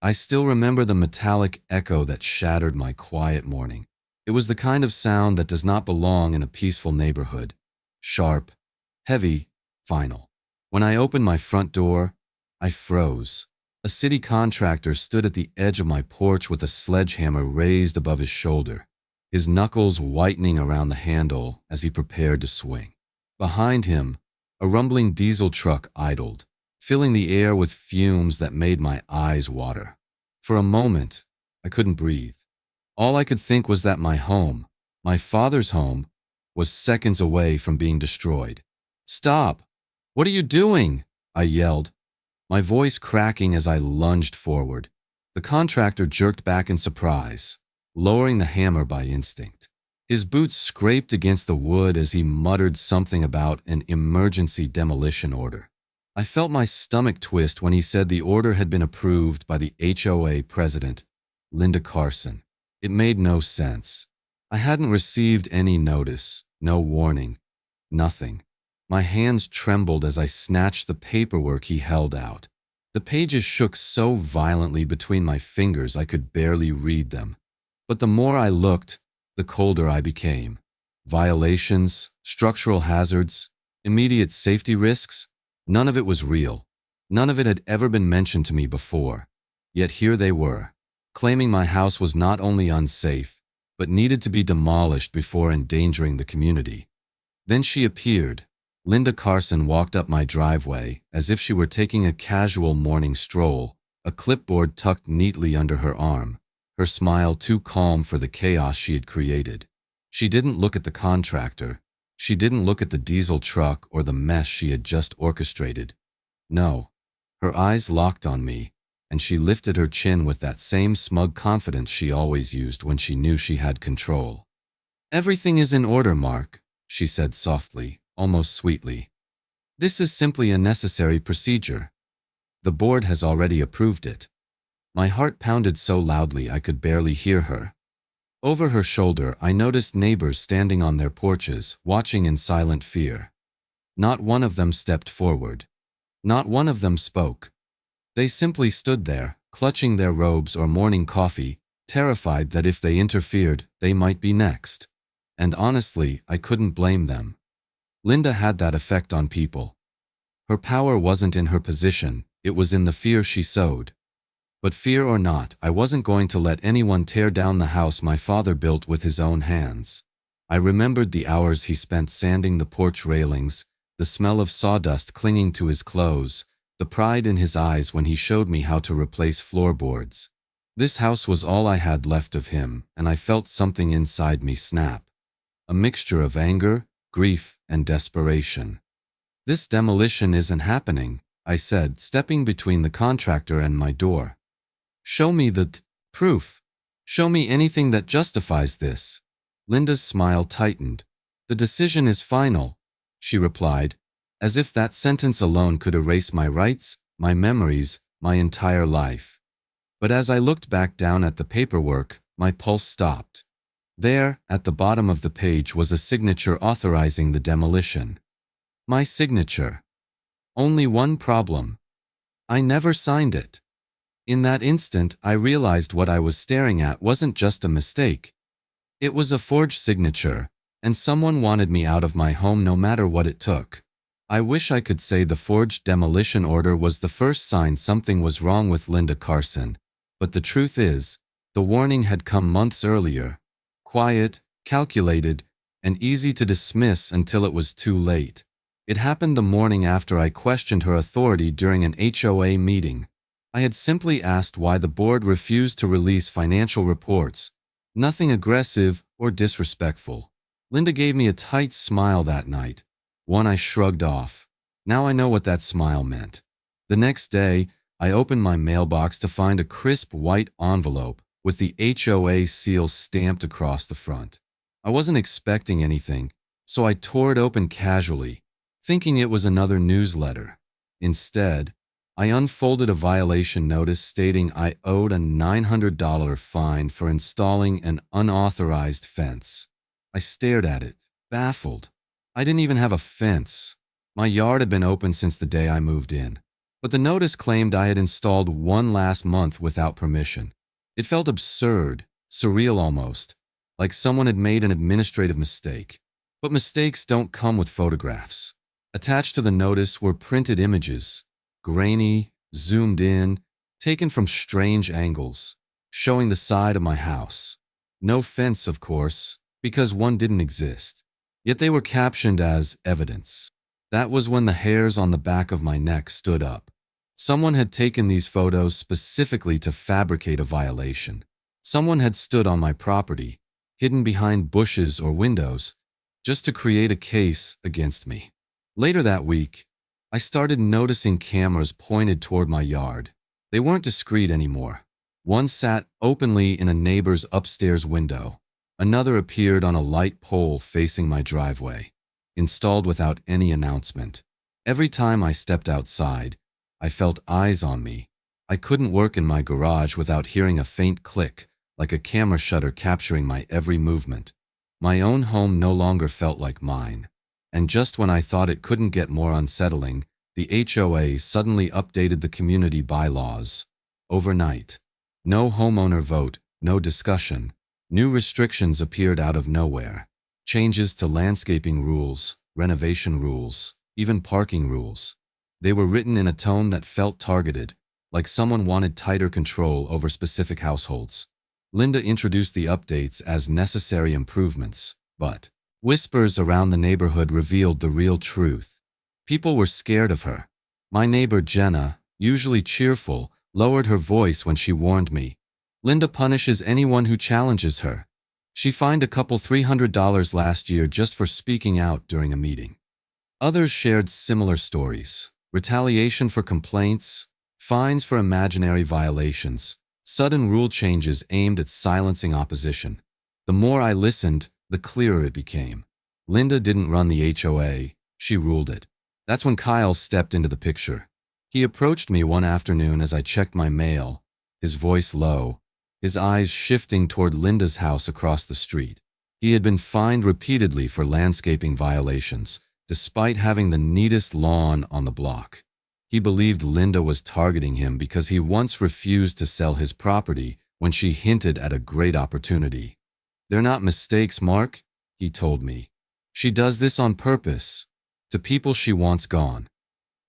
I still remember the metallic echo that shattered my quiet morning. It was the kind of sound that does not belong in a peaceful neighborhood. Sharp, heavy, final. When I opened my front door, I froze. A city contractor stood at the edge of my porch with a sledgehammer raised above his shoulder, his knuckles whitening around the handle as he prepared to swing. Behind him, a rumbling diesel truck idled, filling the air with fumes that made my eyes water. For a moment, I couldn't breathe. All I could think was that my home, my father's home, was seconds away from being destroyed. "Stop! What are you doing?" I yelled, my voice cracking as I lunged forward. The contractor jerked back in surprise, lowering the hammer by instinct. His boots scraped against the wood as he muttered something about an emergency demolition order. I felt my stomach twist when he said the order had been approved by the HOA President, Linda Carson. It made no sense. I hadn't received any notice, no warning, nothing. My hands trembled as I snatched the paperwork he held out. The pages shook so violently between my fingers I could barely read them. But the more I looked, the colder I became. Violations, structural hazards, immediate safety risks, none of it was real. None of it had ever been mentioned to me before. Yet here they were, claiming my house was not only unsafe, but needed to be demolished before endangering the community. Then she appeared. Linda Carson walked up my driveway as if she were taking a casual morning stroll, a clipboard tucked neatly under her arm, her smile too calm for the chaos she had created. She didn't look at the contractor. She didn't look at the diesel truck or the mess she had just orchestrated. No, her eyes locked on me, and she lifted her chin with that same smug confidence she always used when she knew she had control. "Everything is in order, Mark," she said softly, almost sweetly. "This is simply a necessary procedure. The board has already approved it." My heart pounded so loudly I could barely hear her. Over her shoulder, I noticed neighbors standing on their porches, watching in silent fear. Not one of them stepped forward. Not one of them spoke. They simply stood there, clutching their robes or morning coffee, terrified that if they interfered, they might be next. And honestly, I couldn't blame them. Linda had that effect on people. Her power wasn't in her position, it was in the fear she sowed. But fear or not, I wasn't going to let anyone tear down the house my father built with his own hands. I remembered the hours he spent sanding the porch railings, the smell of sawdust clinging to his clothes, the pride in his eyes when he showed me how to replace floorboards. This house was all I had left of him, and I felt something inside me snap. A mixture of anger, grief, and desperation. "This demolition isn't happening," I said, stepping between the contractor and my door. "Show me the proof. Show me anything that justifies this." Linda's smile tightened. "The decision is final," she replied, as if that sentence alone could erase my rights, my memories, my entire life. But as I looked back down at the paperwork, my pulse stopped. There, at the bottom of the page, was a signature authorizing the demolition. My signature. Only one problem. I never signed it. In that instant, I realized what I was staring at wasn't just a mistake. It was a forged signature, and someone wanted me out of my home no matter what it took. I wish I could say the forged demolition order was the first sign something was wrong with Linda Carson, but the truth is, the warning had come months earlier. Quiet, calculated, and easy to dismiss until it was too late. It happened the morning after I questioned her authority during an HOA meeting. I had simply asked why the board refused to release financial reports. Nothing aggressive or disrespectful. Linda gave me a tight smile that night, one I shrugged off. Now I know what that smile meant. The next day, I opened my mailbox to find a crisp white envelope with the HOA seal stamped across the front. I wasn't expecting anything, so I tore it open casually, thinking it was another newsletter. Instead, I unfolded a violation notice stating I owed a $900 fine for installing an unauthorized fence. I stared at it, baffled. I didn't even have a fence. My yard had been open since the day I moved in. But the notice claimed I had installed one last month without permission. It felt absurd, surreal almost, like someone had made an administrative mistake. But mistakes don't come with photographs. Attached to the notice were printed images, grainy, zoomed in, taken from strange angles, showing the side of my house. No fence, of course, because one didn't exist. Yet they were captioned as evidence. That was when the hairs on the back of my neck stood up. Someone had taken these photos specifically to fabricate a violation. Someone had stood on my property, hidden behind bushes or windows, just to create a case against me. Later that week, I started noticing cameras pointed toward my yard. They weren't discreet anymore. One sat openly in a neighbor's upstairs window. Another appeared on a light pole facing my driveway, installed without any announcement. Every time I stepped outside, I felt eyes on me. I couldn't work in my garage without hearing a faint click, like a camera shutter capturing my every movement. My own home no longer felt like mine. And just when I thought it couldn't get more unsettling, the HOA suddenly updated the community bylaws. Overnight. No homeowner vote, no discussion. New restrictions appeared out of nowhere. Changes to landscaping rules, renovation rules, even parking rules. They were written in a tone that felt targeted, like someone wanted tighter control over specific households. Linda introduced the updates as necessary improvements, but whispers around the neighborhood revealed the real truth. People were scared of her. My neighbor Jenna, usually cheerful, lowered her voice when she warned me. Linda punishes anyone who challenges her. She fined a couple $300 last year just for speaking out during a meeting. Others shared similar stories. Retaliation for complaints, fines for imaginary violations, sudden rule changes aimed at silencing opposition. The more I listened, the clearer it became. Linda didn't run the HOA, she ruled it. That's when Kyle stepped into the picture. He approached me one afternoon as I checked my mail, his voice low, his eyes shifting toward Linda's house across the street. He had been fined repeatedly for landscaping violations, despite having the neatest lawn on the block. He believed Linda was targeting him because he once refused to sell his property when she hinted at a great opportunity. "They're not mistakes, Mark," he told me. "She does this on purpose, to people she wants gone."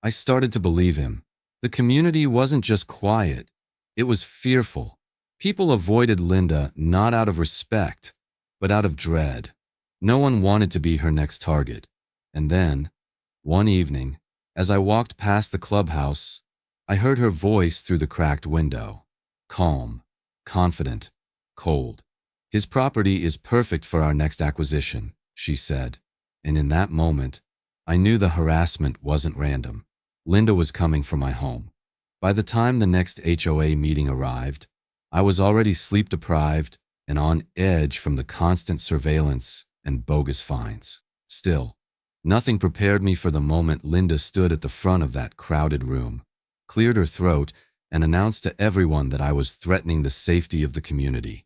I started to believe him. The community wasn't just quiet, it was fearful. People avoided Linda not out of respect, but out of dread. No one wanted to be her next target. And then, one evening, as I walked past the clubhouse, I heard her voice through the cracked window. Calm, confident, cold. "His property is perfect for our next acquisition," she said. And in that moment, I knew the harassment wasn't random. Linda was coming for my home. By the time the next HOA meeting arrived, I was already sleep-deprived and on edge from the constant surveillance and bogus fines. Still, nothing prepared me for the moment Linda stood at the front of that crowded room, cleared her throat, and announced to everyone that I was threatening the safety of the community.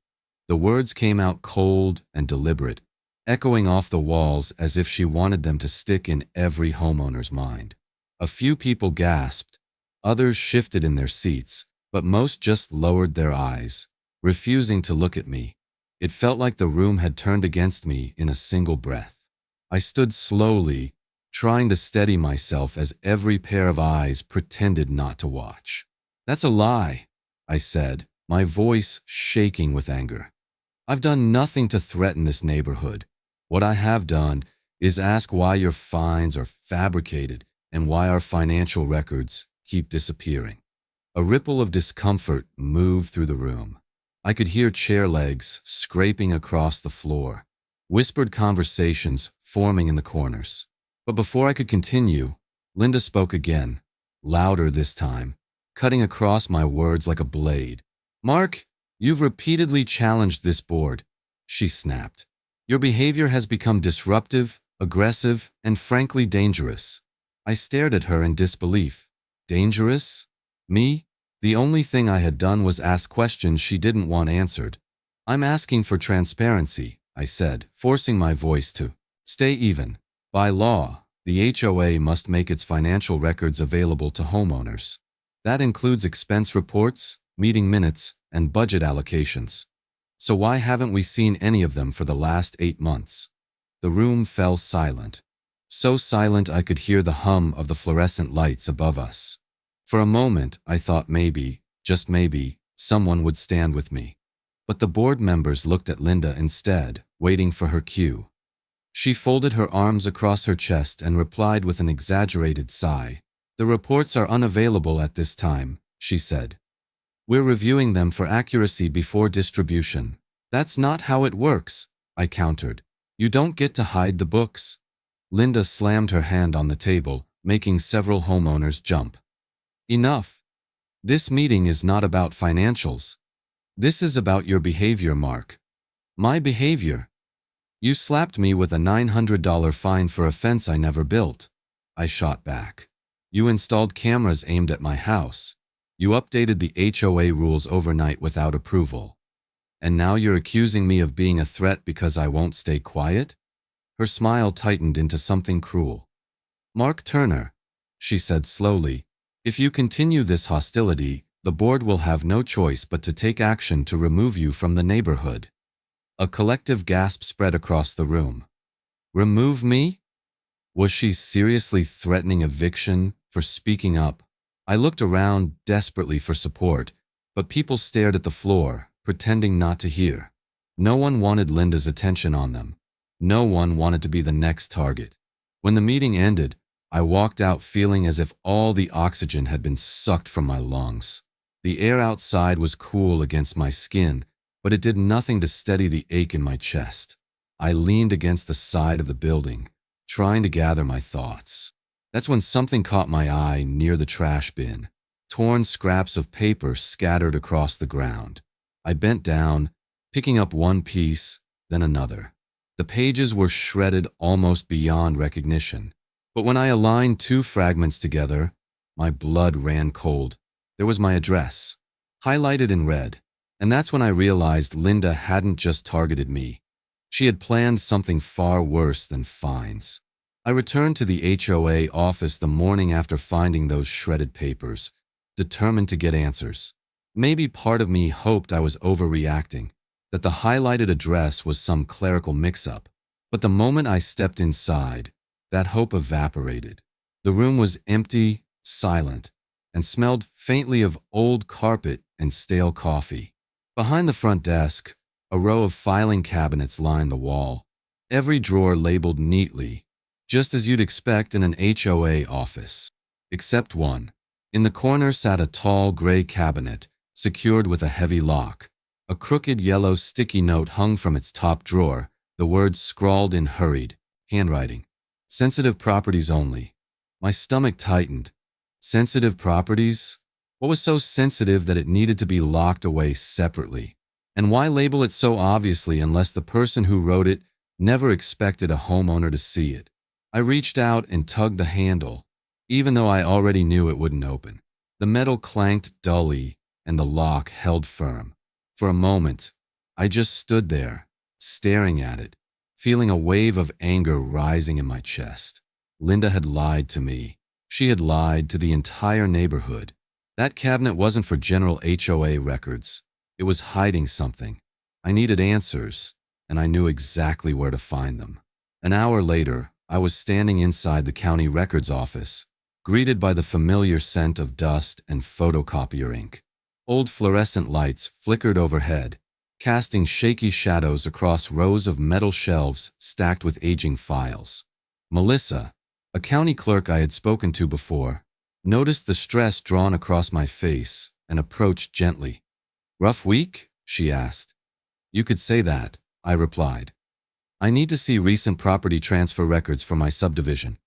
The words came out cold and deliberate, echoing off the walls as if she wanted them to stick in every homeowner's mind. A few people gasped, others shifted in their seats, but most just lowered their eyes, refusing to look at me. It felt like the room had turned against me in a single breath. I stood slowly, trying to steady myself as every pair of eyes pretended not to watch. "That's a lie," I said, my voice shaking with anger. "I've done nothing to threaten this neighborhood. What I have done is ask why your fines are fabricated and why our financial records keep disappearing." A ripple of discomfort moved through the room. I could hear chair legs scraping across the floor, whispered conversations forming in the corners. But before I could continue, Linda spoke again, louder this time, cutting across my words like a blade. "Mark, you've repeatedly challenged this board," she snapped. "Your behavior has become disruptive, aggressive, and frankly dangerous." I stared at her in disbelief. Dangerous? Me? The only thing I had done was ask questions she didn't want answered. "I'm asking for transparency," I said, forcing my voice to stay even. By law, the HOA must make its financial records available to homeowners. That includes expense reports, meeting minutes, and budget allocations. So why haven't we seen any of them for the last 8 months? The room fell silent. So silent I could hear the hum of the fluorescent lights above us. For a moment, I thought maybe, just maybe, someone would stand with me. But the board members looked at Linda instead, waiting for her cue. She folded her arms across her chest and replied with an exaggerated sigh. "The reports are unavailable at this time," she said. "We're reviewing them for accuracy before distribution." "That's not how it works," I countered. "You don't get to hide the books." Linda slammed her hand on the table, making several homeowners jump. "Enough. This meeting is not about financials. This is about your behavior, Mark." "My behavior? You slapped me with a $900 fine for a fence I never built," I shot back. "You installed cameras aimed at my house. You updated the HOA rules overnight without approval. And now you're accusing me of being a threat because I won't stay quiet?" Her smile tightened into something cruel. "Mark Turner," she said slowly, "if you continue this hostility, the board will have no choice but to take action to remove you from the neighborhood." A collective gasp spread across the room. Remove me? Was she seriously threatening eviction for speaking up? I looked around desperately for support, but people stared at the floor, pretending not to hear. No one wanted Linda's attention on them. No one wanted to be the next target. When the meeting ended, I walked out feeling as if all the oxygen had been sucked from my lungs. The air outside was cool against my skin, but it did nothing to steady the ache in my chest. I leaned against the side of the building, trying to gather my thoughts. That's when something caught my eye near the trash bin. Torn scraps of paper scattered across the ground. I bent down, picking up one piece, then another. The pages were shredded almost beyond recognition. But when I aligned two fragments together, my blood ran cold. There was my address, highlighted in red. And that's when I realized Linda hadn't just targeted me. She had planned something far worse than fines. I returned to the HOA office the morning after finding those shredded papers, determined to get answers. Maybe part of me hoped I was overreacting, that the highlighted address was some clerical mix-up. But the moment I stepped inside, that hope evaporated. The room was empty, silent, and smelled faintly of old carpet and stale coffee. Behind the front desk, a row of filing cabinets lined the wall, every drawer labeled neatly, just as you'd expect in an HOA office. Except one. In the corner sat a tall gray cabinet, secured with a heavy lock. A crooked yellow sticky note hung from its top drawer, the words scrawled in hurried handwriting. "Sensitive properties only." My stomach tightened. Sensitive properties? What was so sensitive that it needed to be locked away separately? And why label it so obviously unless the person who wrote it never expected a homeowner to see it? I reached out and tugged the handle, even though I already knew it wouldn't open. The metal clanked dully, and the lock held firm. For a moment, I just stood there, staring at it, feeling a wave of anger rising in my chest. Linda had lied to me. She had lied to the entire neighborhood. That cabinet wasn't for general HOA records. It was hiding something. I needed answers, and I knew exactly where to find them. An hour later, I was standing inside the county records office, greeted by the familiar scent of dust and photocopier ink. Old fluorescent lights flickered overhead, casting shaky shadows across rows of metal shelves stacked with aging files. Melissa, a county clerk I had spoken to before, noticed the stress drawn across my face and approached gently. "Rough week?" she asked. "You could say that," I replied. "I need to see recent property transfer records for my subdivision."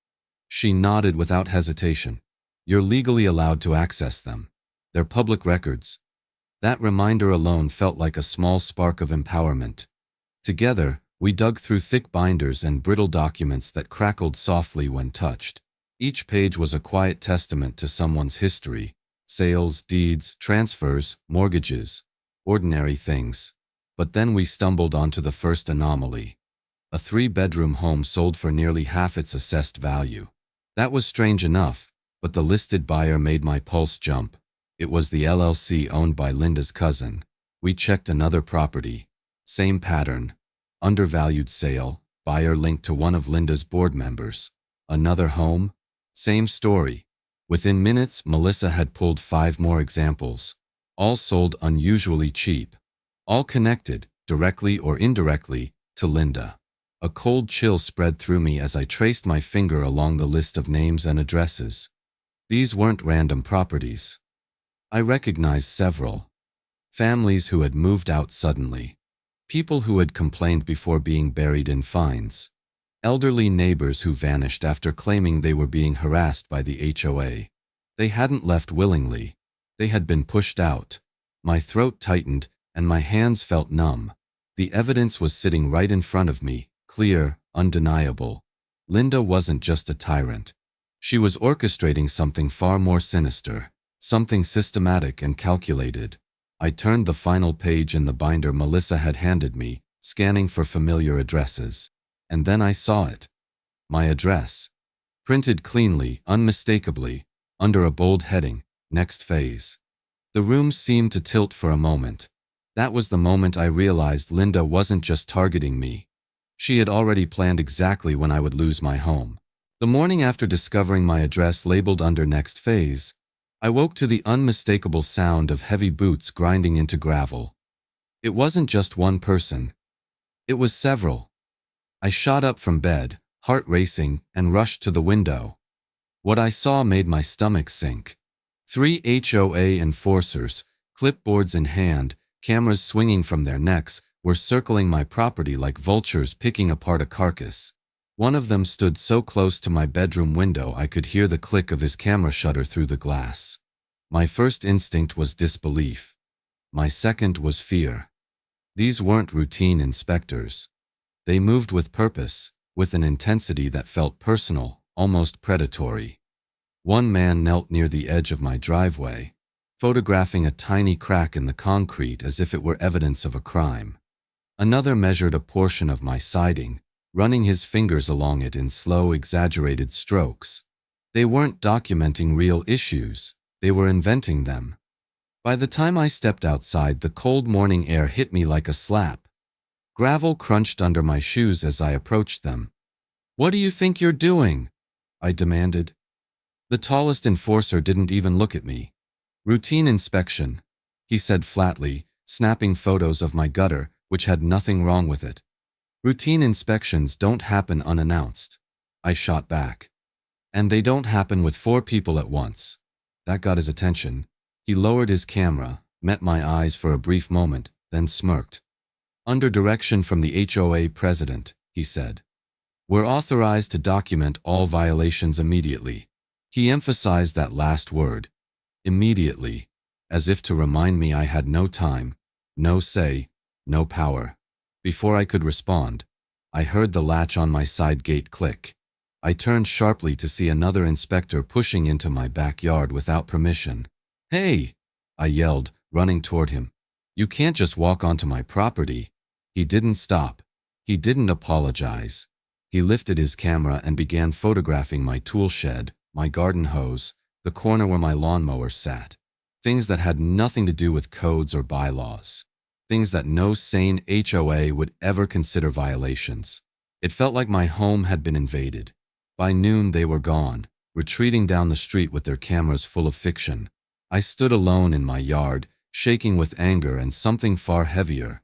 She nodded without hesitation. "You're legally allowed to access them. They're public records." That reminder alone felt like a small spark of empowerment. Together, we dug through thick binders and brittle documents that crackled softly when touched. Each page was a quiet testament to someone's history: sales, deeds, transfers, mortgages, ordinary things. But then we stumbled onto the first anomaly. A 3-bedroom home sold for nearly half its assessed value. That was strange enough, but the listed buyer made my pulse jump. It was the LLC owned by Linda's cousin. We checked another property. Same pattern. Undervalued sale, buyer linked to one of Linda's board members. Another home. Same story. Within minutes, Melissa had pulled 5 more examples. All sold unusually cheap. All connected, directly or indirectly, to Linda. A cold chill spread through me as I traced my finger along the list of names and addresses. These weren't random properties. I recognized several. Families who had moved out suddenly. People who had complained before being buried in fines. Elderly neighbors who vanished after claiming they were being harassed by the HOA. They hadn't left willingly. They had been pushed out. My throat tightened and my hands felt numb. The evidence was sitting right in front of me, clear, undeniable. Linda wasn't just a tyrant. She was orchestrating something far more sinister, something systematic and calculated. I turned the final page in the binder Melissa had handed me, scanning for familiar addresses. And then I saw it. My address. Printed cleanly, unmistakably, under a bold heading, Next Phase. The room seemed to tilt for a moment. That was the moment I realized Linda wasn't just targeting me. She had already planned exactly when I would lose my home. The morning after discovering my address labeled under Next Phase, I woke to the unmistakable sound of heavy boots grinding into gravel. It wasn't just one person. It was several. I shot up from bed, heart racing, and rushed to the window. What I saw made my stomach sink. 3 HOA enforcers, clipboards in hand, cameras swinging from their necks, were circling my property like vultures picking apart a carcass. One of them stood so close to my bedroom window I could hear the click of his camera shutter through the glass. My first instinct was disbelief. My second was fear. These weren't routine inspectors. They moved with purpose, with an intensity that felt personal, almost predatory. One man knelt near the edge of my driveway, photographing a tiny crack in the concrete as if it were evidence of a crime. Another measured a portion of my siding, running his fingers along it in slow, exaggerated strokes. They weren't documenting real issues, they were inventing them. By the time I stepped outside, the cold morning air hit me like a slap. Gravel crunched under my shoes as I approached them. "What do you think you're doing?" I demanded. The tallest enforcer didn't even look at me. "Routine inspection," he said flatly, snapping photos of my gutter, which had nothing wrong with it. "Routine inspections don't happen unannounced," I shot back. "And they don't happen with 4 people at once." That got his attention. He lowered his camera, met my eyes for a brief moment, then smirked. "Under direction from the HOA President," he said. "We're authorized to document all violations immediately." He emphasized that last word, immediately, as if to remind me I had no time, no say, no power. Before I could respond, I heard the latch on my side gate click. I turned sharply to see another inspector pushing into my backyard without permission. "Hey!" I yelled, running toward him. "You can't just walk onto my property." He didn't stop. He didn't apologize. He lifted his camera and began photographing my tool shed, my garden hose, the corner where my lawnmower sat. Things that had nothing to do with codes or bylaws. Things that no sane HOA would ever consider violations. It felt like my home had been invaded. By noon they were gone, retreating down the street with their cameras full of fiction. I stood alone in my yard, shaking with anger and something far heavier.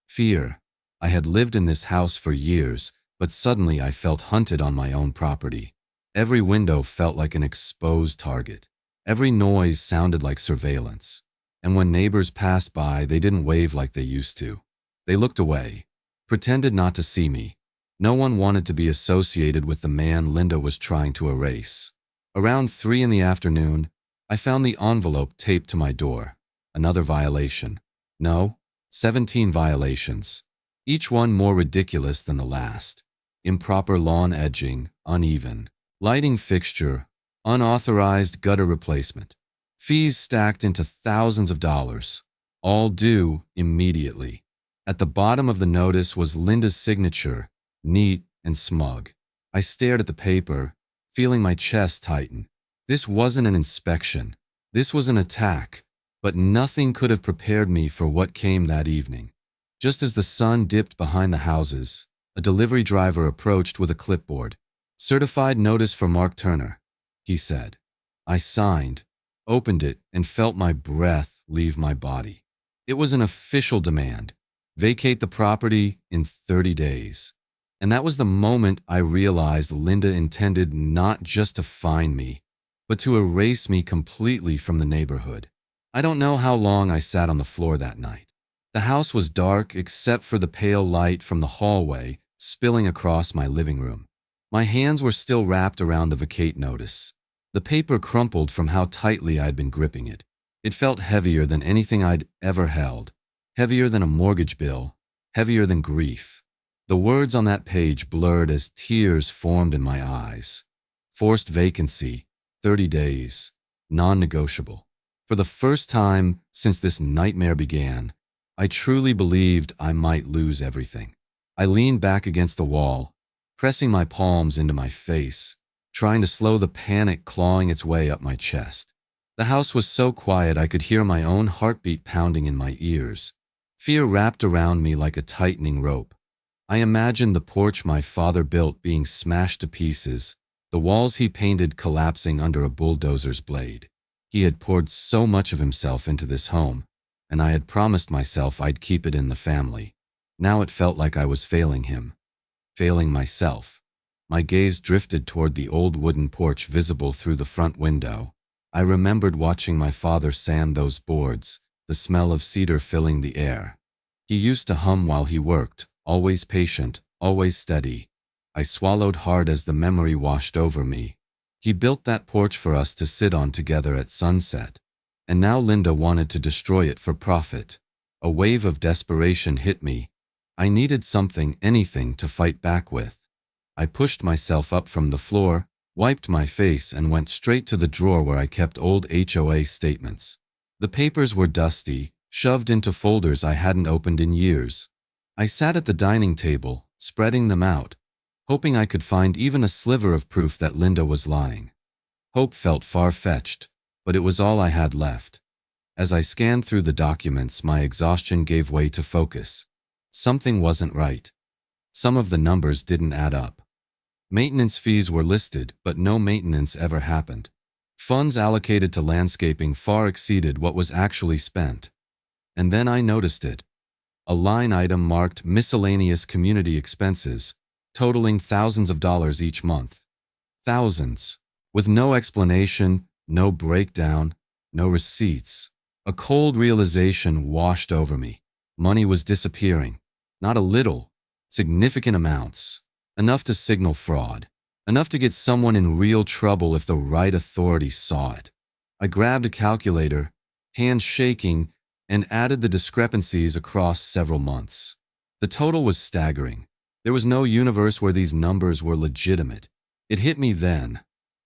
Fear. I had lived in this house for years, but suddenly I felt hunted on my own property. Every window felt like an exposed target. Every noise sounded like surveillance. And when neighbors passed by, they didn't wave like they used to. They looked away, pretended not to see me. No one wanted to be associated with the man Linda was trying to erase. Around 3 in the afternoon, I found the envelope taped to my door. Another violation. No, 17 violations. Each one more ridiculous than the last. Improper lawn edging, uneven. Lighting fixture, unauthorized gutter replacement. Fees stacked into thousands of dollars. All due immediately. At the bottom of the notice was Linda's signature, neat and smug. I stared at the paper, feeling my chest tighten. This wasn't an inspection. This was an attack, but nothing could have prepared me for what came that evening. Just as the sun dipped behind the houses, a delivery driver approached with a clipboard. "Certified notice for Mark Turner," he said. I signed, opened it, and felt my breath leave my body. It was an official demand. Vacate the property in 30 days. And that was the moment I realized Linda intended not just to fine me, but to erase me completely from the neighborhood. I don't know how long I sat on the floor that night. The house was dark except for the pale light from the hallway spilling across my living room. My hands were still wrapped around the vacate notice. The paper crumpled from how tightly I'd been gripping it. It felt heavier than anything I'd ever held, heavier than a mortgage bill, heavier than grief. The words on that page blurred as tears formed in my eyes. Forced vacancy, 30 days, non-negotiable. For the first time since this nightmare began, I truly believed I might lose everything. I leaned back against the wall, pressing my palms into my face, trying to slow the panic clawing its way up my chest. The house was so quiet I could hear my own heartbeat pounding in my ears. Fear wrapped around me like a tightening rope. I imagined the porch my father built being smashed to pieces, the walls he painted collapsing under a bulldozer's blade. He had poured so much of himself into this home, and I had promised myself I'd keep it in the family. Now it felt like I was failing him, failing myself. My gaze drifted toward the old wooden porch visible through the front window. I remembered watching my father sand those boards, the smell of cedar filling the air. He used to hum while he worked, always patient, always steady. I swallowed hard as the memory washed over me. He built that porch for us to sit on together at sunset. And now Linda wanted to destroy it for profit. A wave of desperation hit me. I needed something, anything, to fight back with. I pushed myself up from the floor, wiped my face, and went straight to the drawer where I kept old HOA statements. The papers were dusty, shoved into folders I hadn't opened in years. I sat at the dining table, spreading them out, hoping I could find even a sliver of proof that Linda was lying. Hope felt far-fetched, but it was all I had left. As I scanned through the documents, my exhaustion gave way to focus. Something wasn't right. Some of the numbers didn't add up. Maintenance fees were listed, but no maintenance ever happened. Funds allocated to landscaping far exceeded what was actually spent. And then I noticed it. A line item marked miscellaneous community expenses, totaling thousands of dollars each month. Thousands. With no explanation, no breakdown, no receipts. A cold realization washed over me. Money was disappearing. Not a little. Significant amounts. Enough to signal fraud. Enough to get someone in real trouble if the right authorities saw it. I grabbed a calculator, hands shaking, and added the discrepancies across several months. The total was staggering. There was no universe where these numbers were legitimate. It hit me then.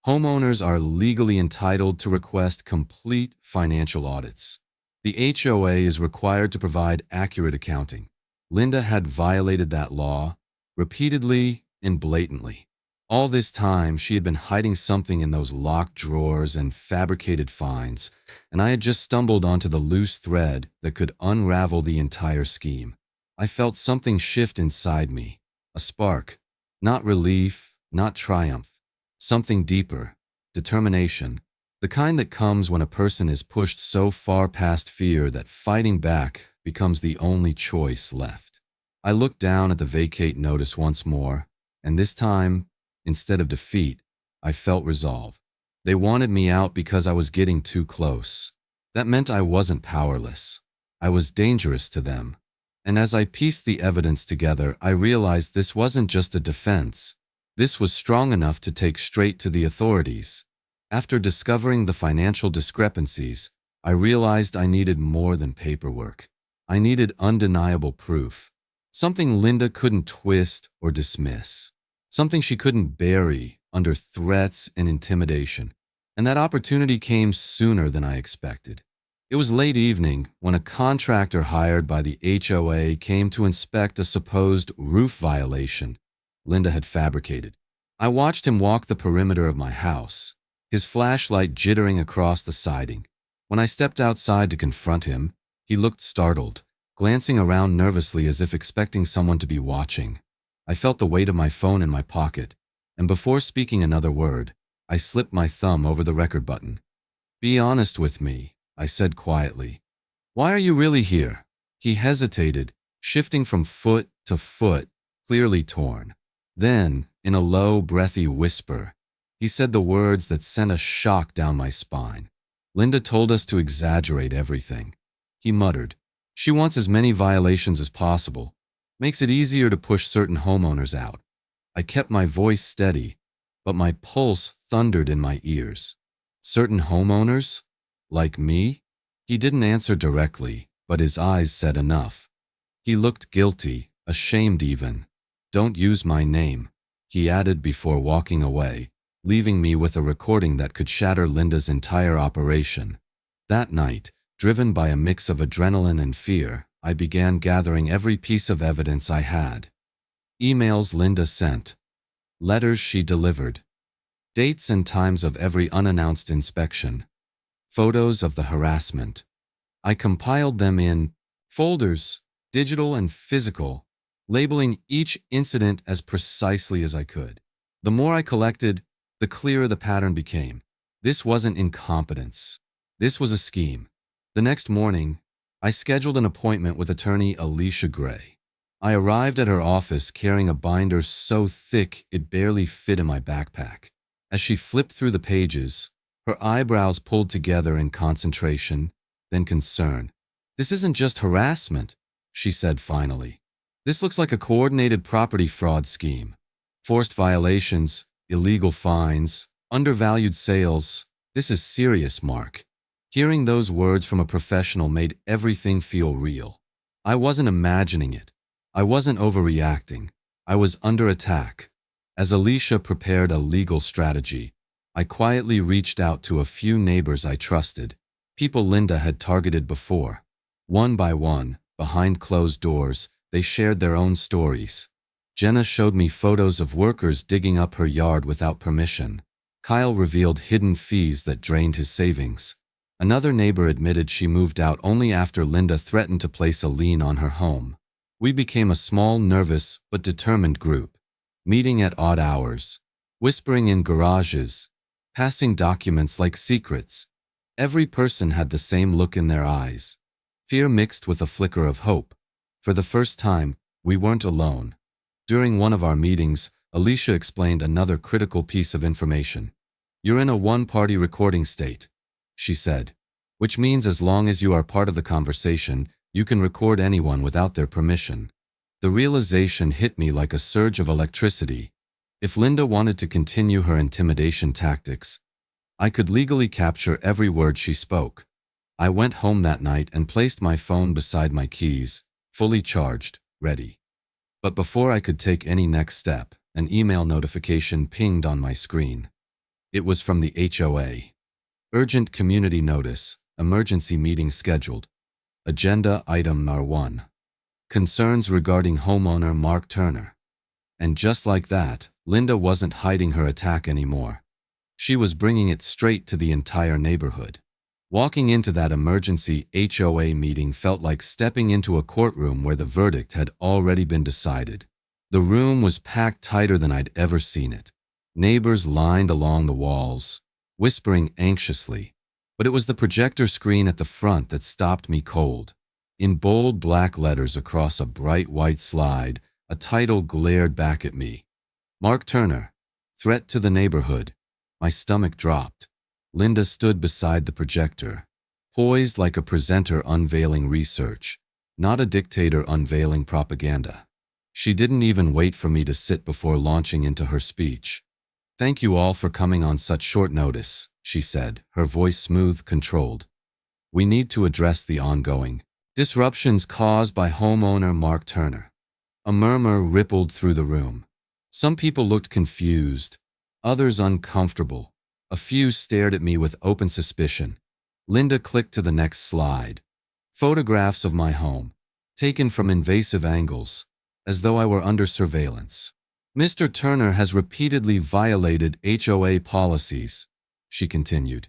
Homeowners are legally entitled to request complete financial audits. The HOA is required to provide accurate accounting. Linda had violated that law, repeatedly and blatantly. All this time, she had been hiding something in those locked drawers and fabricated fines, and I had just stumbled onto the loose thread that could unravel the entire scheme. I felt something shift inside me, a spark, not relief, not triumph, something deeper, determination, the kind that comes when a person is pushed so far past fear that fighting back becomes the only choice left. I looked down at the vacate notice once more, and this time, instead of defeat, I felt resolve. They wanted me out because I was getting too close. That meant I wasn't powerless. I was dangerous to them. And as I pieced the evidence together, I realized this wasn't just a defense. This was strong enough to take straight to the authorities. After discovering the financial discrepancies, I realized I needed more than paperwork. I needed undeniable proof. Something Linda couldn't twist or dismiss. Something she couldn't bury under threats and intimidation. And that opportunity came sooner than I expected. It was late evening when a contractor hired by the HOA came to inspect a supposed roof violation Linda had fabricated. I watched him walk the perimeter of my house, his flashlight jittering across the siding. When I stepped outside to confront him, he looked startled, glancing around nervously as if expecting someone to be watching. I felt the weight of my phone in my pocket, and before speaking another word, I slipped my thumb over the record button. "Be honest with me," I said quietly. "Why are you really here?" He hesitated, shifting from foot to foot, clearly torn. Then, in a low, breathy whisper, he said the words that sent a shock down my spine. "Linda told us to exaggerate everything." He muttered, "She wants as many violations as possible. Makes it easier to push certain homeowners out." I kept my voice steady, but my pulse thundered in my ears. Certain homeowners? Like me? He didn't answer directly, but his eyes said enough. He looked guilty, ashamed even. "Don't use my name," he added before walking away, leaving me with a recording that could shatter Linda's entire operation. That night, driven by a mix of adrenaline and fear, I began gathering every piece of evidence I had. Emails Linda sent, letters she delivered, dates and times of every unannounced inspection, photos of the harassment. I compiled them in folders, digital and physical, labeling each incident as precisely as I could. The more I collected, the clearer the pattern became. This wasn't incompetence. This was a scheme. The next morning, I scheduled an appointment with attorney Alicia Gray. I arrived at her office carrying a binder so thick it barely fit in my backpack. As she flipped through the pages, her eyebrows pulled together in concentration, then concern. "This isn't just harassment," she said finally. "This looks like a coordinated property fraud scheme. Forced violations, illegal fines, undervalued sales. This is serious, Mark." Hearing those words from a professional made everything feel real. I wasn't imagining it. I wasn't overreacting. I was under attack. As Alicia prepared a legal strategy, I quietly reached out to a few neighbors I trusted, people Linda had targeted before. One by one, behind closed doors, they shared their own stories. Jenna showed me photos of workers digging up her yard without permission. Kyle revealed hidden fees that drained his savings. Another neighbor admitted she moved out only after Linda threatened to place a lien on her home. We became a small, nervous, but determined group, meeting at odd hours, whispering in garages, passing documents like secrets. Every person had the same look in their eyes, fear mixed with a flicker of hope. For the first time, we weren't alone. During one of our meetings, Alicia explained another critical piece of information. "You're in a one-party recording state," she said, "which means as long as you are part of the conversation, you can record anyone without their permission." The realization hit me like a surge of electricity. If Linda wanted to continue her intimidation tactics, I could legally capture every word she spoke. I went home that night and placed my phone beside my keys, fully charged, ready. But before I could take any next step, an email notification pinged on my screen. It was from the HOA. Urgent community notice, emergency meeting scheduled. Agenda item R1. Concerns regarding homeowner Mark Turner. And just like that, Linda wasn't hiding her attack anymore. She was bringing it straight to the entire neighborhood. Walking into that emergency HOA meeting felt like stepping into a courtroom where the verdict had already been decided. The room was packed tighter than I'd ever seen it. Neighbors lined along the walls, whispering anxiously. But it was the projector screen at the front that stopped me cold. In bold black letters across a bright white slide, a title glared back at me. Mark Turner, Threat to the Neighborhood. My stomach dropped. Linda stood beside the projector, poised like a presenter unveiling research, not a dictator unveiling propaganda. She didn't even wait for me to sit before launching into her speech. "Thank you all for coming on such short notice," she said, her voice smooth, controlled. "We need to address the ongoing disruptions caused by homeowner Mark Turner." A murmur rippled through the room. Some people looked confused, others uncomfortable. A few stared at me with open suspicion. Linda clicked to the next slide. Photographs of my home, taken from invasive angles, as though I were under surveillance. "Mr. Turner has repeatedly violated HOA policies," she continued.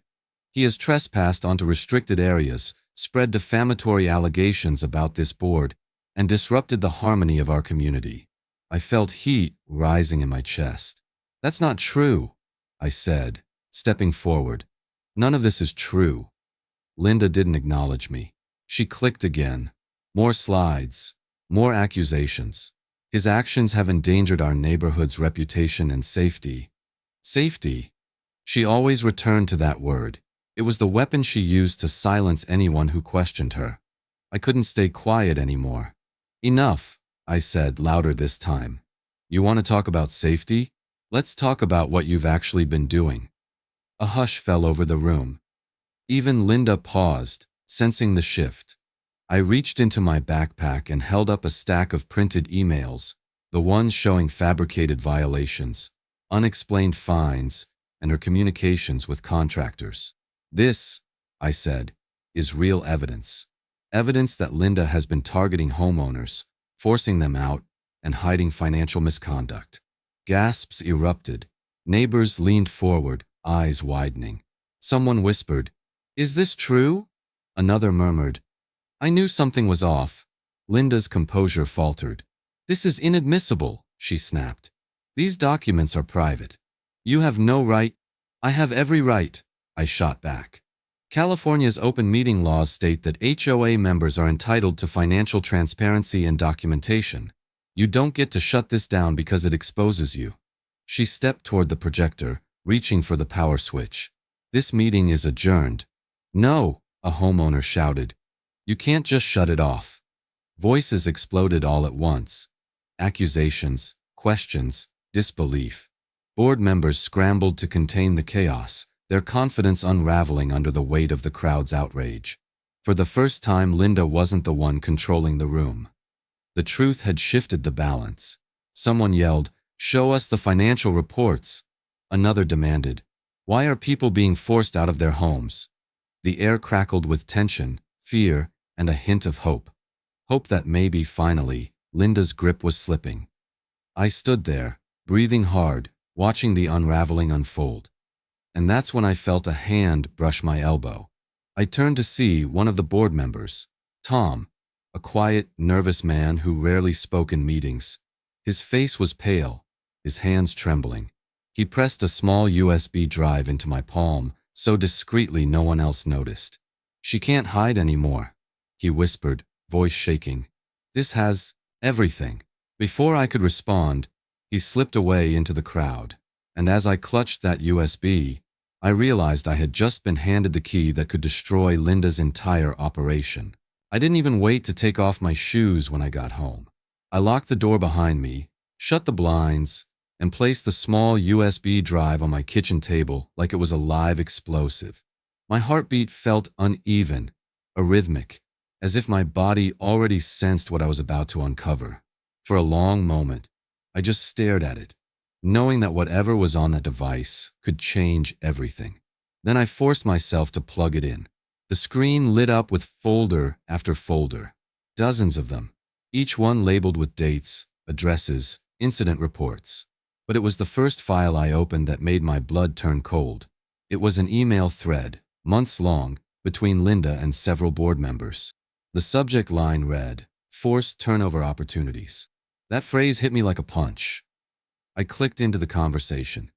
He has trespassed onto restricted areas, spread defamatory allegations about this board, and disrupted the harmony of our community. I felt heat rising in my chest. That's not true, I said, stepping forward. None of this is true. Linda didn't acknowledge me. She clicked again. More slides. More accusations. His actions have endangered our neighborhood's reputation and safety. Safety. She always returned to that word. It was the weapon she used to silence anyone who questioned her. I couldn't stay quiet anymore. Enough, I said, louder this time. You want to talk about safety? Let's talk about what you've actually been doing. A hush fell over the room. Even Linda paused, sensing the shift. I reached into my backpack and held up a stack of printed emails, the ones showing fabricated violations, unexplained fines, and her communications with contractors. This, I said, is real evidence. Evidence that Linda has been targeting homeowners, forcing them out, and hiding financial misconduct. Gasps erupted. Neighbors leaned forward, eyes widening. Someone whispered, "Is this true?" Another murmured, "I knew something was off." Linda's composure faltered. "This is inadmissible," she snapped. "These documents are private. You have no right." "I have every right," I shot back. California's open meeting laws state that HOA members are entitled to financial transparency and documentation. You don't get to shut this down because it exposes you. She stepped toward the projector, reaching for the power switch. "This meeting is adjourned." "No," a homeowner shouted. "You can't just shut it off." Voices exploded all at once. Accusations, questions, disbelief. Board members scrambled to contain the chaos, their confidence unraveling under the weight of the crowd's outrage. For the first time, Linda wasn't the one controlling the room. The truth had shifted the balance. Someone yelled, "Show us the financial reports." Another demanded, "Why are people being forced out of their homes?" The air crackled with tension, fear, and a hint of hope. Hope that maybe, finally, Linda's grip was slipping. I stood there, breathing hard, watching the unraveling unfold. And that's when I felt a hand brush my elbow. I turned to see one of the board members, Tom, a quiet, nervous man who rarely spoke in meetings. His face was pale, his hands trembling. He pressed a small USB drive into my palm, so discreetly no one else noticed. "She can't hide anymore," he whispered, voice shaking. "This has everything." Before I could respond, he slipped away into the crowd. And as I clutched that USB, I realized I had just been handed the key that could destroy Linda's entire operation. I didn't even wait to take off my shoes when I got home. I locked the door behind me, shut the blinds, and placed the small USB drive on my kitchen table like it was a live explosive. My heartbeat felt uneven, arrhythmic, as if my body already sensed what I was about to uncover. For a long moment, I just stared at it, knowing that whatever was on that device could change everything. Then I forced myself to plug it in. The screen lit up with folder after folder, dozens of them, each one labeled with dates, addresses, incident reports. But it was the first file I opened that made my blood turn cold. It was an email thread, months long, between Linda and several board members. The subject line read, "Forced turnover opportunities." That phrase hit me like a punch. I clicked into the conversation.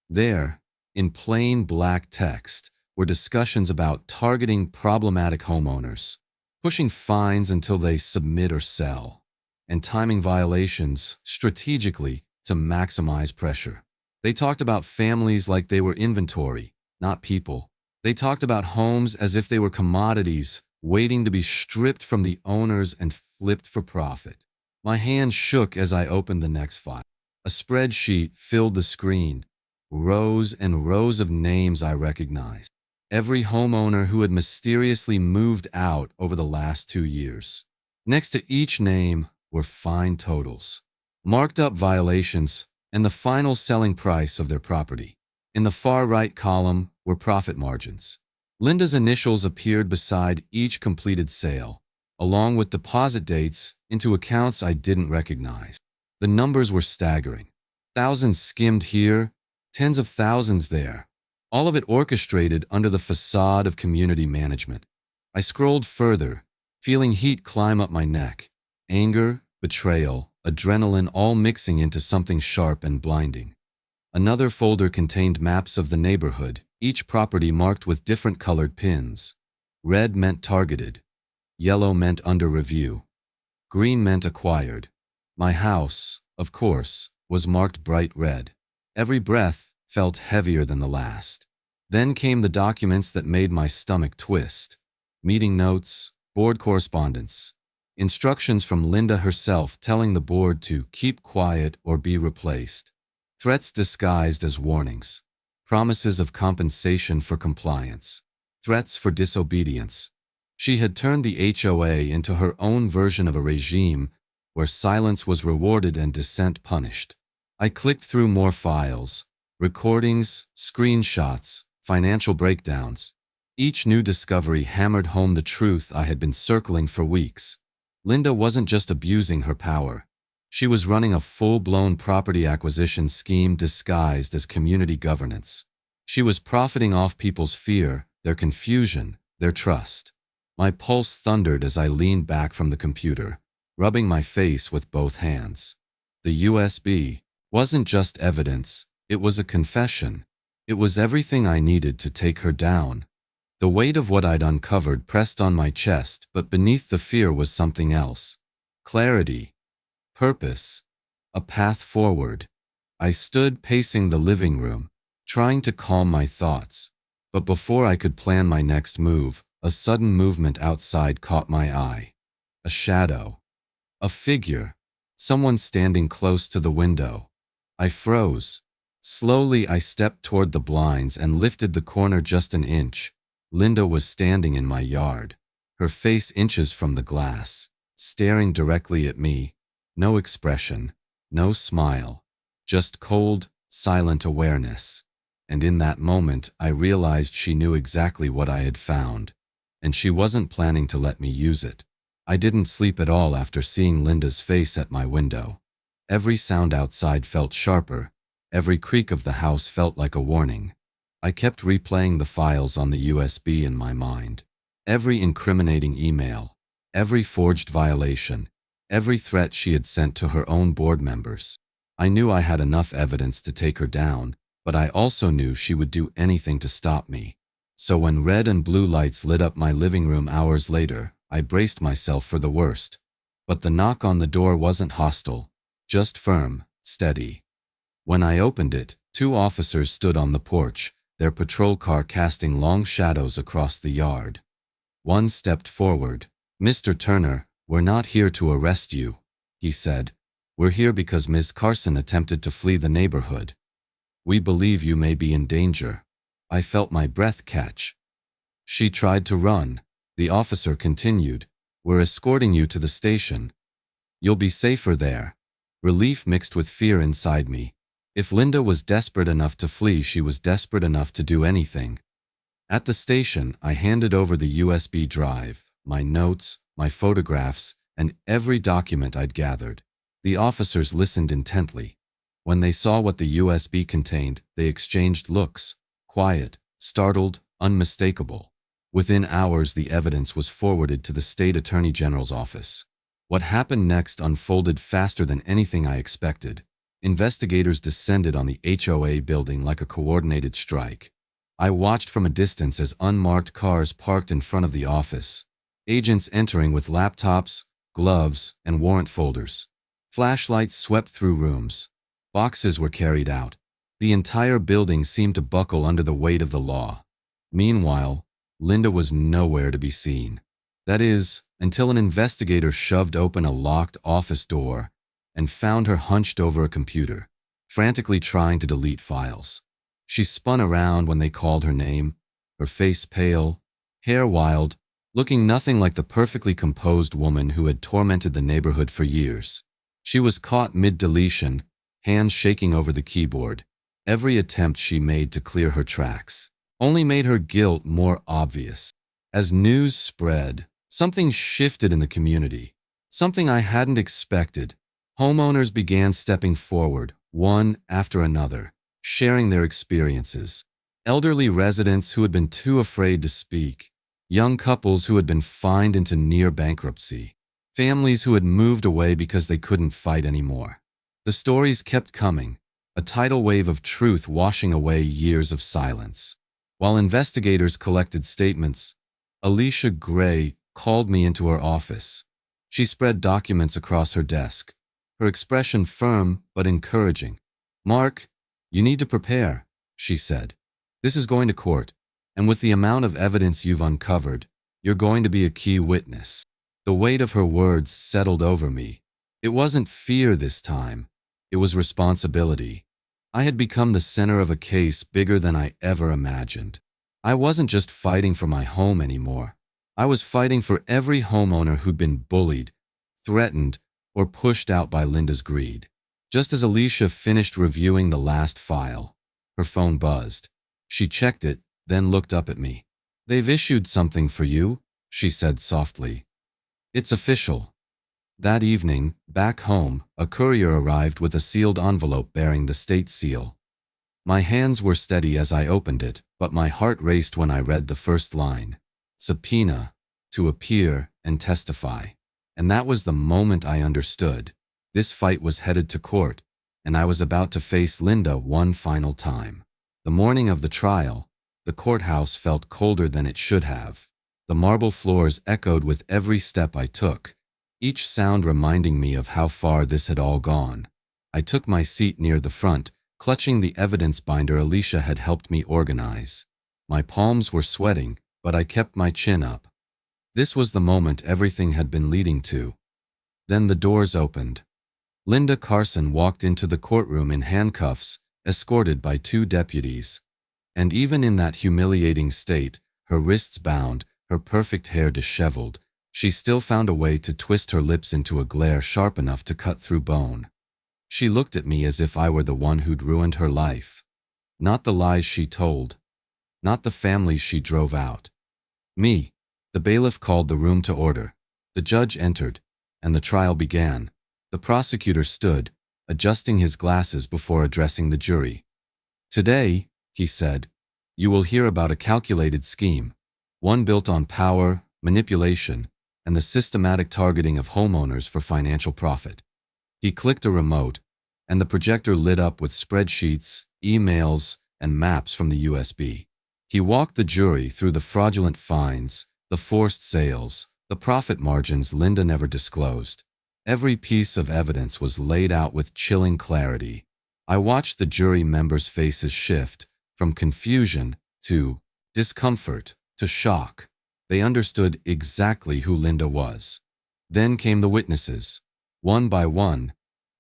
There, in plain black text, were discussions about targeting problematic homeowners, pushing fines until they submit or sell, and timing violations strategically to maximize pressure. They talked about families like they were inventory, not people. They talked about homes as if they were commodities waiting to be stripped from the owners and flipped for profit. My hand shook as I opened the next file. A spreadsheet filled the screen, rows and rows of names I recognized. Every homeowner who had mysteriously moved out over the last 2 years. Next to each name were fine totals, marked up violations, and the final selling price of their property. In the far right column were profit margins. Linda's initials appeared beside each completed sale, along with deposit dates into accounts I didn't recognize. The numbers were staggering. Thousands skimmed here, tens of thousands there, all of it orchestrated under the facade of community management. I scrolled further, feeling heat climb up my neck. Anger, betrayal, adrenaline all mixing into something sharp and blinding. Another folder contained maps of the neighborhood, each property marked with different colored pins. Red meant targeted. Yellow meant under review. Green meant acquired. My house, of course, was marked bright red. Every breath felt heavier than the last. Then came the documents that made my stomach twist. Meeting notes, board correspondence, instructions from Linda herself telling the board to keep quiet or be replaced. Threats disguised as warnings. Promises of compensation for compliance. Threats for disobedience. She had turned the HOA into her own version of a regime where silence was rewarded and dissent punished. I clicked through more files, recordings, screenshots, financial breakdowns. Each new discovery hammered home the truth I had been circling for weeks. Linda wasn't just abusing her power. She was running a full-blown property acquisition scheme disguised as community governance. She was profiting off people's fear, their confusion, their trust. My pulse thundered as I leaned back from the computer, rubbing my face with both hands. The USB wasn't just evidence, it was a confession. It was everything I needed to take her down. The weight of what I'd uncovered pressed on my chest, but beneath the fear was something else. Clarity. Purpose. A path forward. I stood pacing the living room, trying to calm my thoughts. But before I could plan my next move, a sudden movement outside caught my eye. A shadow. A figure. Someone standing close to the window. I froze. Slowly I stepped toward the blinds and lifted the corner just an inch. Linda was standing in my yard, her face inches from the glass, staring directly at me. No expression, no smile, just cold, silent awareness. And in that moment, I realized she knew exactly what I had found, and she wasn't planning to let me use it. I didn't sleep at all after seeing Linda's face at my window. Every sound outside felt sharper. Every creak of the house felt like a warning. I kept replaying the files on the USB in my mind. Every incriminating email, every forged violation, every threat she had sent to her own board members. I knew I had enough evidence to take her down, but I also knew she would do anything to stop me. So when red and blue lights lit up my living room hours later, I braced myself for the worst. But the knock on the door wasn't hostile, just firm, steady. When I opened it, 2 officers stood on the porch, their patrol car casting long shadows across the yard. One stepped forward. "Mr. Turner, we're not here to arrest you," he said. "We're here because Ms. Carson attempted to flee the neighborhood. We believe you may be in danger." I felt my breath catch. "She tried to run," the officer continued. "We're escorting you to the station. You'll be safer there." Relief mixed with fear inside me. If Linda was desperate enough to flee, she was desperate enough to do anything. At the station, I handed over the USB drive, my notes, my photographs, and every document I'd gathered. The officers listened intently. When they saw what the USB contained, they exchanged looks, quiet, startled, unmistakable. Within hours, the evidence was forwarded to the state attorney general's office. What happened next unfolded faster than anything I expected. Investigators descended on the HOA building like a coordinated strike. I watched from a distance as unmarked cars parked in front of the office. Agents entering with laptops, gloves, and warrant folders. Flashlights swept through rooms. Boxes were carried out. The entire building seemed to buckle under the weight of the law. Meanwhile, Linda was nowhere to be seen. That is, until an investigator shoved open a locked office door and found her hunched over a computer, frantically trying to delete files. She spun around when they called her name, her face pale, hair wild, looking nothing like the perfectly composed woman who had tormented the neighborhood for years. She was caught mid-deletion, hands shaking over the keyboard. Every attempt she made to clear her tracks only made her guilt more obvious. As news spread, something shifted in the community, something I hadn't expected. Homeowners began stepping forward, one after another, sharing their experiences. Elderly residents who had been too afraid to speak, young couples who had been fined into near bankruptcy, families who had moved away because they couldn't fight anymore. The stories kept coming, a tidal wave of truth washing away years of silence. While investigators collected statements, Alicia Gray called me into her office. She spread documents across her desk, her expression firm but encouraging. "Mark, you need to prepare," she said. "This is going to court, and with the amount of evidence you've uncovered, you're going to be a key witness." The weight of her words settled over me. It wasn't fear this time, it was responsibility. I had become the center of a case bigger than I ever imagined. I wasn't just fighting for my home anymore. I was fighting for every homeowner who'd been bullied, threatened, or pushed out by Linda's greed. Just as Alicia finished reviewing the last file, her phone buzzed. She checked it, then looked up at me. "They've issued something for you," she said softly. "It's official." That evening, back home, a courier arrived with a sealed envelope bearing the state seal. My hands were steady as I opened it, but my heart raced when I read the first line. "Subpoena, to appear and testify." And that was the moment I understood. This fight was headed to court, and I was about to face Linda one final time. The morning of the trial, the courthouse felt colder than it should have. The marble floors echoed with every step I took, each sound reminding me of how far this had all gone. I took my seat near the front, clutching the evidence binder Alicia had helped me organize. My palms were sweating, but I kept my chin up. This was the moment everything had been leading to. Then the doors opened. Linda Carson walked into the courtroom in handcuffs, escorted by 2 deputies. And even in that humiliating state, her wrists bound, her perfect hair disheveled, she still found a way to twist her lips into a glare sharp enough to cut through bone. She looked at me as if I were the one who'd ruined her life. Not the lies she told, not the families she drove out. Me. The bailiff called the room to order. The judge entered, and the trial began. The prosecutor stood, adjusting his glasses before addressing the jury. "Today," he said, "you will hear about a calculated scheme, one built on power, manipulation, and the systematic targeting of homeowners for financial profit." He clicked a remote, and the projector lit up with spreadsheets, emails, and maps from the USB. He walked the jury through the fraudulent fines, the forced sales, the profit margins Linda never disclosed. Every piece of evidence was laid out with chilling clarity. I watched the jury members' faces shift, from confusion to discomfort to shock. They understood exactly who Linda was. Then came the witnesses. One by one,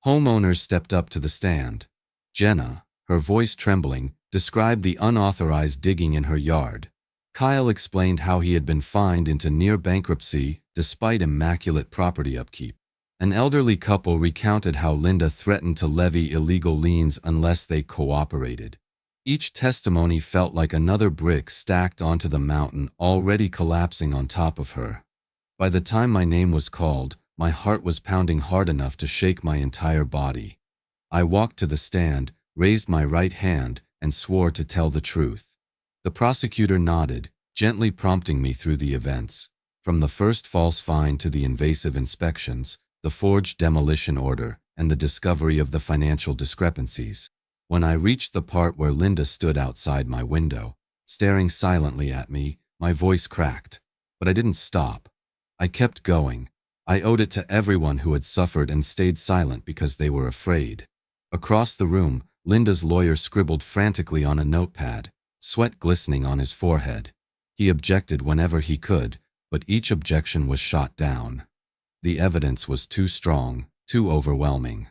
homeowners stepped up to the stand. Jenna, her voice trembling, described the unauthorized digging in her yard. Kyle explained how he had been fined into near bankruptcy despite immaculate property upkeep. An elderly couple recounted how Linda threatened to levy illegal liens unless they cooperated. Each testimony felt like another brick stacked onto the mountain already collapsing on top of her. By the time my name was called, my heart was pounding hard enough to shake my entire body. I walked to the stand, raised my right hand, and swore to tell the truth. The prosecutor nodded, gently prompting me through the events, from the first false fine to the invasive inspections, the forged demolition order, and the discovery of the financial discrepancies. When I reached the part where Linda stood outside my window, staring silently at me, my voice cracked. But I didn't stop. I kept going. I owed it to everyone who had suffered and stayed silent because they were afraid. Across the room, Linda's lawyer scribbled frantically on a notepad, sweat glistening on his forehead. He objected whenever he could, but each objection was shot down. The evidence was too strong, too overwhelming.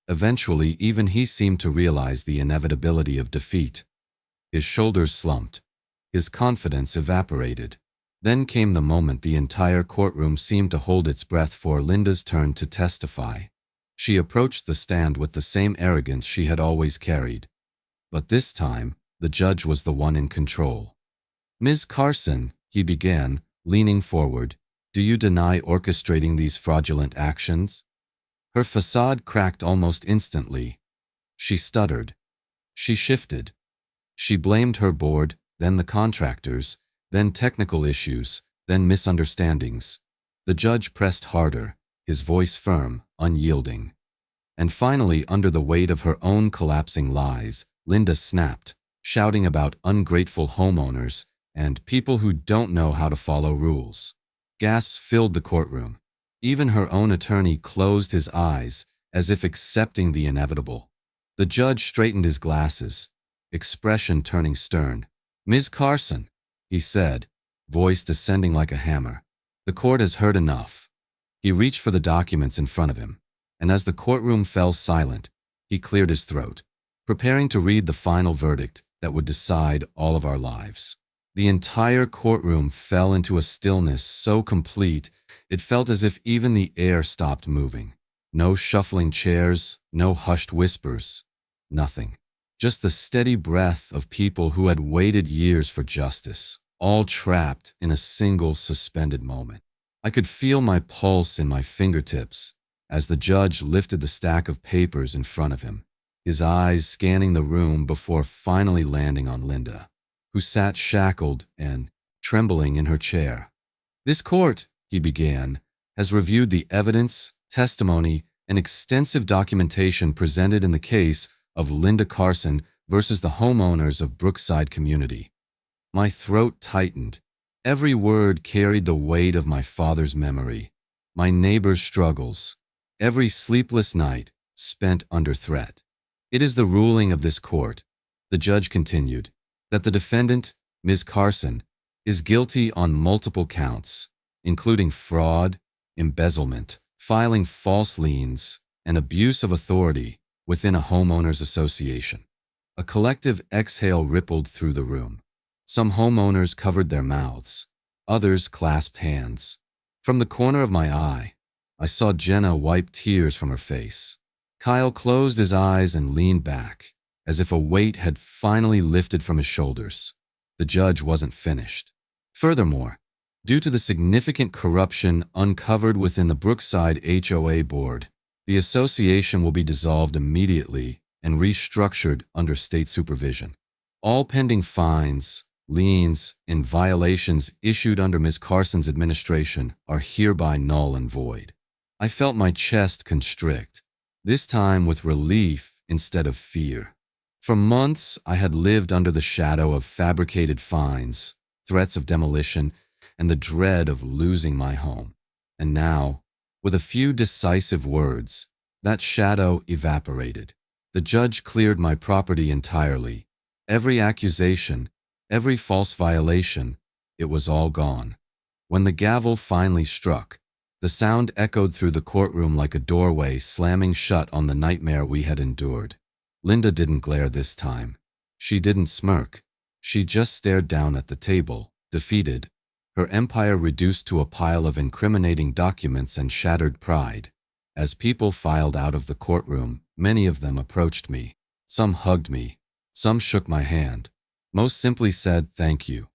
Eventually, even he seemed to realize the inevitability of defeat. His shoulders slumped. His confidence evaporated. Then came the moment the entire courtroom seemed to hold its breath for Linda's turn to testify. She approached the stand with the same arrogance she had always carried. But this time, the judge was the one in control. "Ms. Carson," he began, leaning forward, "do you deny orchestrating these fraudulent actions?" Her facade cracked almost instantly. She stuttered. She shifted. She blamed her board, then the contractors, then technical issues, then misunderstandings. The judge pressed harder, his voice firm, unyielding. And finally, under the weight of her own collapsing lies, Linda snapped, shouting about ungrateful homeowners and people who don't know how to follow rules. Gasps filled the courtroom. Even her own attorney closed his eyes, as if accepting the inevitable. The judge straightened his glasses, expression turning stern. "Ms. Carson," he said, voice descending like a hammer, "the court has heard enough." He reached for the documents in front of him, and as the courtroom fell silent, he cleared his throat, preparing to read the final verdict that would decide all of our lives. The entire courtroom fell into a stillness so complete it felt as if even the air stopped moving. No shuffling chairs, no hushed whispers, nothing. Just the steady breath of people who had waited years for justice, all trapped in a single suspended moment. I could feel my pulse in my fingertips as the judge lifted the stack of papers in front of him, his eyes scanning the room before finally landing on Linda, who sat shackled and trembling in her chair. "This court," he began, "has reviewed the evidence, testimony, and extensive documentation presented in the case of Linda Carson versus the homeowners of Brookside Community." My throat tightened. Every word carried the weight of my father's memory, my neighbor's struggles, every sleepless night spent under threat. "It is the ruling of this court," the judge continued, "that the defendant, Ms. Carson, is guilty on multiple counts, including fraud, embezzlement, filing false liens, and abuse of authority within a homeowners association." A collective exhale rippled through the room. Some homeowners covered their mouths. Others clasped hands. From the corner of my eye, I saw Jenna wipe tears from her face. Kyle closed his eyes and leaned back, as if a weight had finally lifted from his shoulders. The judge wasn't finished. Furthermore, due to the significant corruption uncovered within the Brookside HOA board, the association will be dissolved immediately and restructured under state supervision. All pending fines, liens, and violations issued under Ms. Carson's administration are hereby null and void. I felt my chest constrict, this time with relief instead of fear. For months, I had lived under the shadow of fabricated fines, threats of demolition, and the dread of losing my home. And now, with a few decisive words, that shadow evaporated. The judge cleared my property entirely. Every accusation, every false violation, it was all gone. When the gavel finally struck, the sound echoed through the courtroom like a doorway slamming shut on the nightmare we had endured. Linda didn't glare this time. She didn't smirk. She just stared down at the table, defeated, her empire reduced to a pile of incriminating documents and shattered pride. As people filed out of the courtroom, many of them approached me. Some hugged me. Some shook my hand. Most simply said, "Thank you.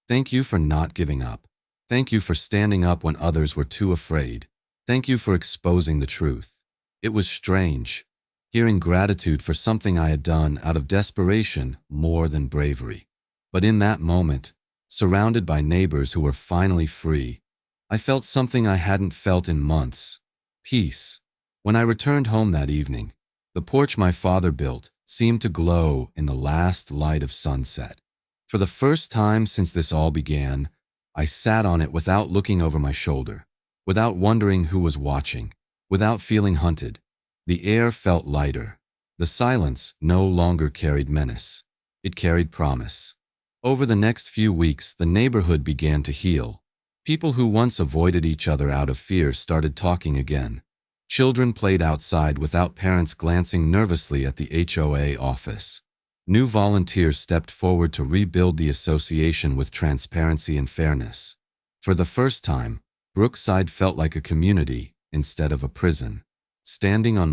Thank you for not giving up. Thank you for standing up when others were too afraid. Thank you for exposing the truth." It was strange, hearing gratitude for something I had done out of desperation more than bravery. But in that moment, surrounded by neighbors who were finally free, I felt something I hadn't felt in months: peace. When I returned home that evening, the porch my father built seemed to glow in the last light of sunset. For the first time since this all began, I sat on it without looking over my shoulder, without wondering who was watching, without feeling hunted. The air felt lighter. The silence no longer carried menace. It carried promise. Over the next few weeks, the neighborhood began to heal. People who once avoided each other out of fear started talking again. Children played outside without parents glancing nervously at the HOA office. New volunteers stepped forward to rebuild the association with transparency and fairness. For the first time, Brookside felt like a community instead of a prison. Standing on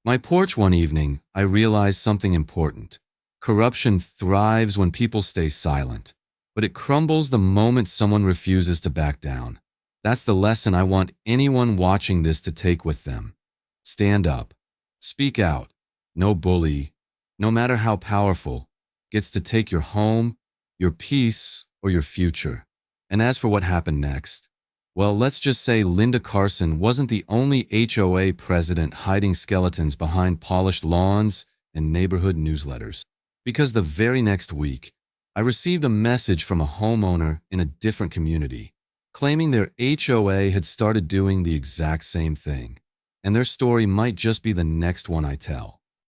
my porch one evening, I realized something important. Corruption thrives when people stay silent, but it crumbles the moment someone refuses to back down. That's the lesson I want anyone watching this to take with them. Stand up. Speak out. No bully, no matter how powerful, gets to take your home, your peace, or your future. And as for what happened next, well, let's just say Linda Carson wasn't the only HOA president hiding skeletons behind polished lawns and neighborhood newsletters. Because the very next week, I received a message from a homeowner in a different community, claiming their HOA had started doing the exact same thing, and their story might just be the next one I tell.